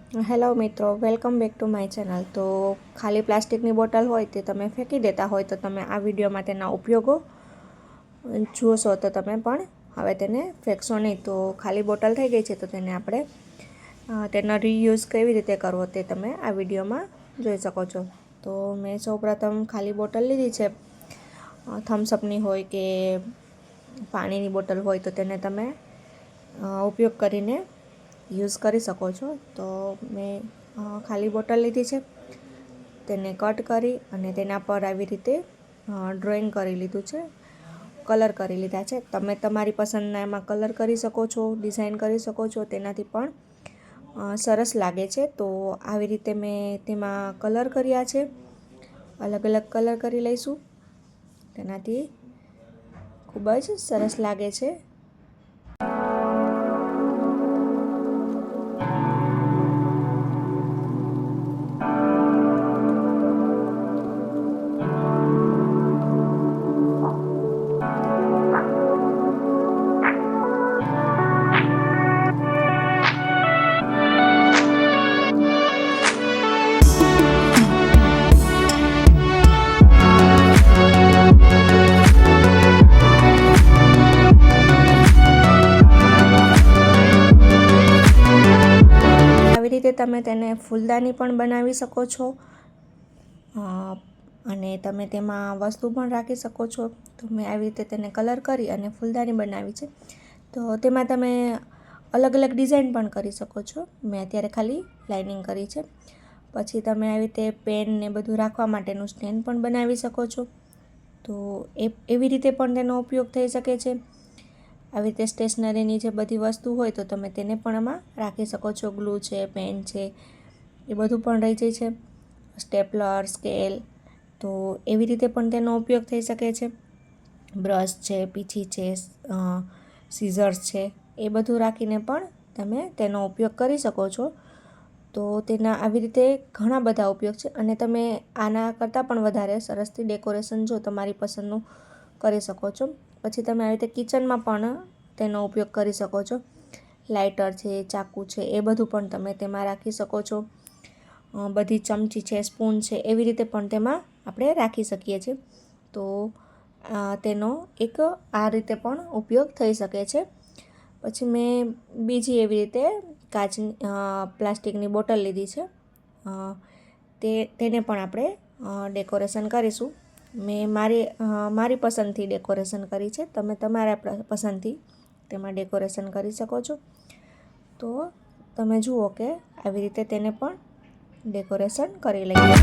Hello મિત્રો, welcome back to my channel. તો ખાલી પ્લાસ્ટિકની બોટલ હોય તે તમે ફેંકી દેતા હોય તો તમે આ વિડીયોમાં તેના ઉપયોગો જોશો તો તમે પણ હવે તેને ફેંકશો નહીં. તો ખાલી બોટલ થઈ ગઈ છે તો તેને આપણે તેનો રીયુઝ કેવી રીતે કરવો તે તમે આ વિડીયોમાં જોઈ શકો છો. તો મેં સૌપ્રથમ ખાલી બોટલ લીધી છે, થમ્સઅપની હોય કે પાણીની બોટલ હોય તો તેને તમે ઉપયોગ કરીને યુઝ કરી શકો છો. તો મેં ખાલી બોટલ લીધી છે, તેને કટ કરી અને તેના પર આવી રીતે ડ્રોઈંગ કરી લીધું છે, કલર કરી લીધા છે. તમે તમારી પસંદના એમાં કલર કરી શકો છો, ડિઝાઇન કરી શકો છો, તેનાથી પણ સરસ લાગે છે. તો આવી રીતે મેં તેમાં કલર કર્યા છે, અલગ અલગ કલર કરી લઈશું, તેનાથી ખૂબ જ સરસ લાગે છે. આવી રીતે તમે તેને ફૂલદાની પણ બનાવી શકો છો અને તમે તેમાં વસ્તુ પણ રાખી શકો છો. તો મેં આવી રીતે તેને કલર કરી અને ફૂલદાની બનાવી છે. તો તેમાં તમે અલગ અલગ ડિઝાઇન પણ કરી શકો છો. મેં અત્યારે ખાલી લાઇનિંગ કરી છે. પછી તમે આવી રીતે પેન ને બધું રાખવા માટેનું સ્ટેન્ડ પણ બનાવી શકો છો. તો એવી રીતે પણ તેનો ઉપયોગ થઈ શકે છે. આવી રીતે સ્ટેશનરીની જે બધી વસ્તુ હોય તો તમે તેને પણ આમાં રાખી શકો છો. ગ્લુ છે, પેન છે, એ બધું પણ રહી જાય છે, સ્ટેપલર, સ્કેલ. તો એવી રીતે પણ તેનો ઉપયોગ થઈ શકે છે. બ્રશ છે, પીછી છે, સીઝર્સ છે, એ બધું રાખીને પણ તમે તેનો ઉપયોગ કરી શકો છો. તો તેના આવી રીતે ઘણા બધા ઉપયોગ છે અને તમે આના કરતાં પણ વધારે સરસથી ડેકોરેશન જો તમારી પસંદનું કરી શકો છો. પછી તમે આવી રીતે કિચનમાં પણ તેનો ઉપયોગ કરી શકો છો. લાઇટર છે, ચાકુ છે, એ બધું પણ તમે તેમાં રાખી શકો છો. બધી ચમચી છે, સ્પૂન છે, એવી રીતે પણ તેમાં આપણે રાખી શકીએ છીએ. તો તેનો એક આ રીતે પણ ઉપયોગ થઈ શકે છે. પછી મેં બીજી એવી રીતે કાચની પ્લાસ્ટિકની બોટલ લીધી છે, તેને પણ આપણે ડેકોરેશન કરીશું. મેં મારી પસંદથી ડેકોરેશન કરી છે, તમે તમારા પસંદથી તેમાં ડેકોરેશન કરી શકો છો. તો તમે જુઓ કે આવી રીતે તેને પણ ડેકોરેશન કરી લઈએ.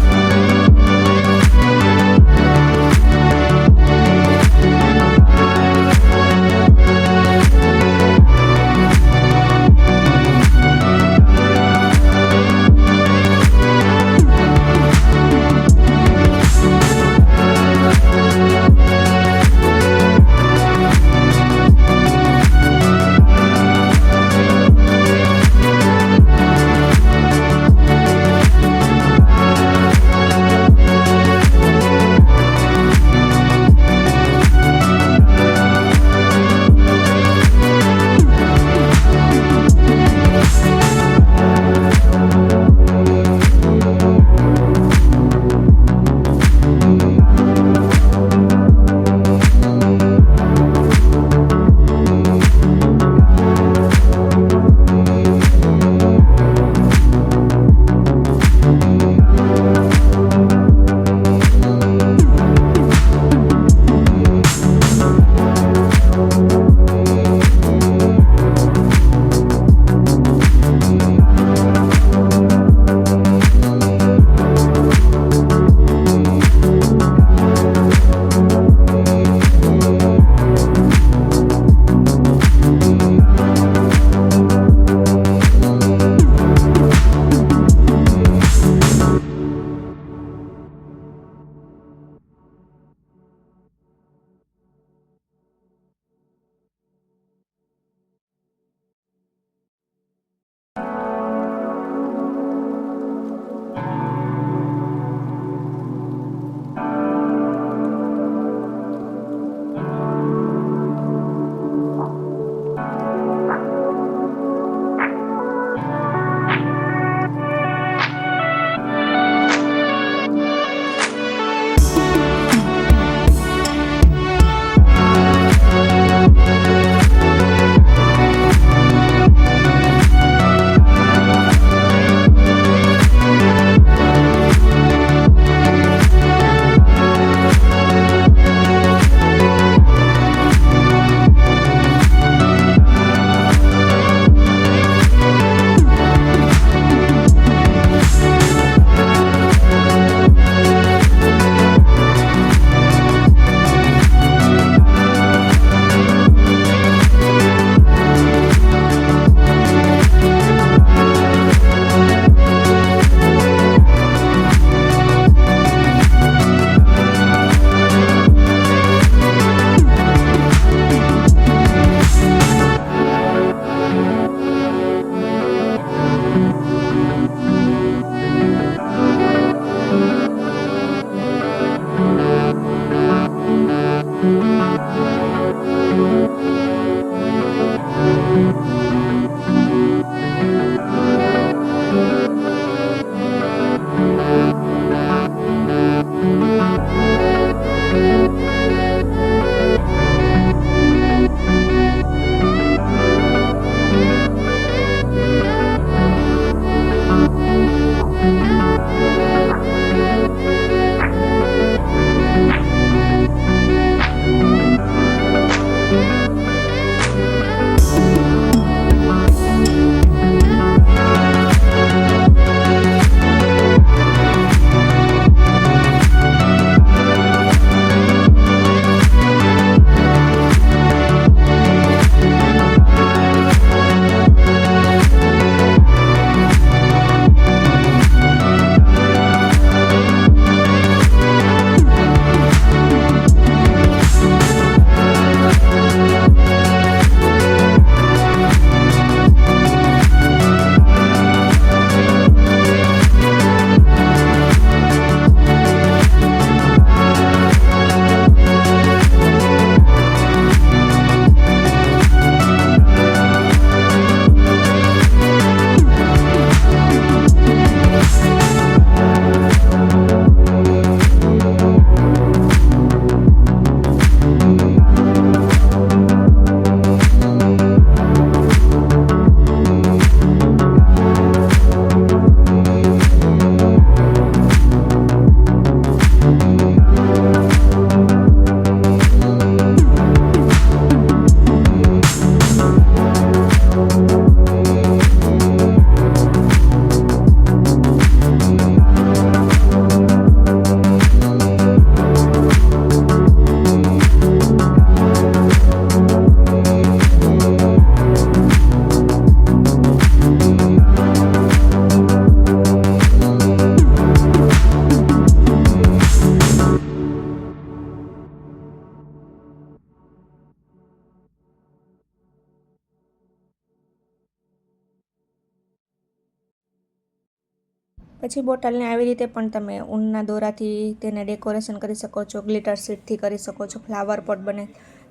પછી બોટલને આવી રીતે પણ તમે ઊનના દોરાથી તેને ડેકોરેશન કરી શકો છો, ગ્લિટર શીટથી કરી શકો છો, ફ્લાવર પોટ બને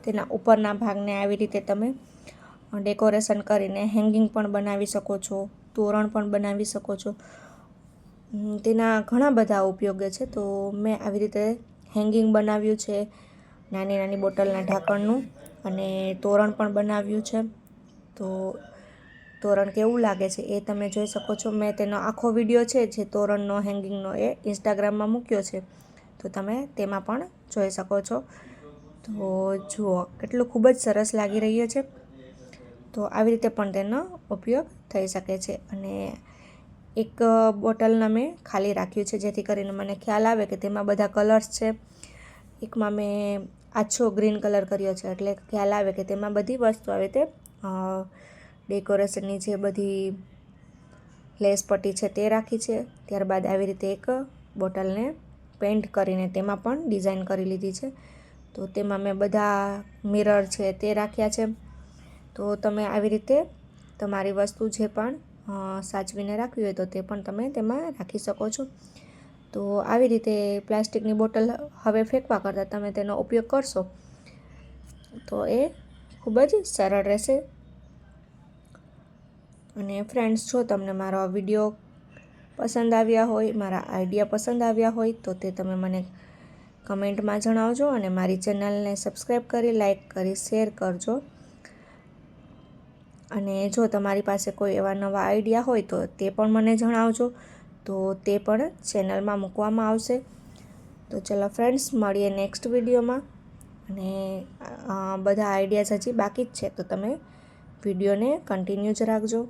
તેના ઉપરના ભાગને આવી રીતે તમે ડેકોરેશન કરીને હેંગિંગ પણ બનાવી શકો છો, તોરણ પણ બનાવી શકો છો. તેના ઘણા બધા ઉપયોગ છે. તો મેં આવી રીતે હેંગિંગ બનાવ્યું છે નાની નાની બોટલના ઢાંકણનું, અને તોરણ પણ બનાવ્યું છે. તો તોરણ કેવું લાગે છે એ તમે જોઈ શકો છો. મેં તેનો આખો વિડીયો છે જે તોરણનો હેંગિંગનો એ ઇન્સ્ટાગ્રામમાં મૂક્યો છે, તો તમે તેમાં પણ જોઈ શકો છો. તો જુઓ કેટલું ખૂબ જ સરસ લાગી રહ્યું છે. તો આવી રીતે પણ તેનો ઉપયોગ થઈ શકે છે. અને એક બોટલને મેં ખાલી રાખ્યું છે જેથી કરીને મને ખ્યાલ આવે કે તેમાં બધા કલર્સ છે. એકમાં મેં આછો ગ્રીન કલર કર્યો છે એટલે ખ્યાલ આવે કે તેમાં બધી વસ્તુ આવી રીતે ડેકોરેશનની જે બધી લેસ પટ્ટી છે તે રાખી છે. ત્યારબાદ આવી રીતે એક બોટલને પેઇન્ટ કરીને તેમાં પણ ડિઝાઇન કરી લીધી છે. તો તેમાં મેં બધા મિરર છે તે રાખ્યા છે. તો તમે આવી રીતે તમારી વસ્તુ જે પણ સાચવીને રાખવી હોય તો તે પણ તમે તેમાં રાખી શકો છો. તો આવી રીતે પ્લાસ્ટિકની બોટલ હવે ફેંકવા કરતાં તમે તેનો ઉપયોગ કરશો તો એ ખૂબ જ સરળ રહેશે. અને ફ્રેન્ડ્સ, જો તમને મારો આ વિડીયો પસંદ આવ્યા હોય, મારા આઈડિયા પસંદ આવ્યા હોય તો તે તમે મને કમેન્ટમાં જણાવજો, અને મારી ચેનલને સબસ્ક્રાઈબ કરી, લાઈક કરી, શેર કરજો. અને જો તમારી પાસે કોઈ એવા નવા આઈડિયા હોય તો તે પણ મને જણાવજો, તો તે પણ ચેનલમાં મૂકવામાં આવશે. તો ચલો ફ્રેન્ડ્સ, મળીએ નેક્સ્ટ વિડીયોમાં. અને બધા આઈડિયાઝ હજી બાકી જ છે, તો તમે વિડીયોને કન્ટિન્યુ જ રાખજો.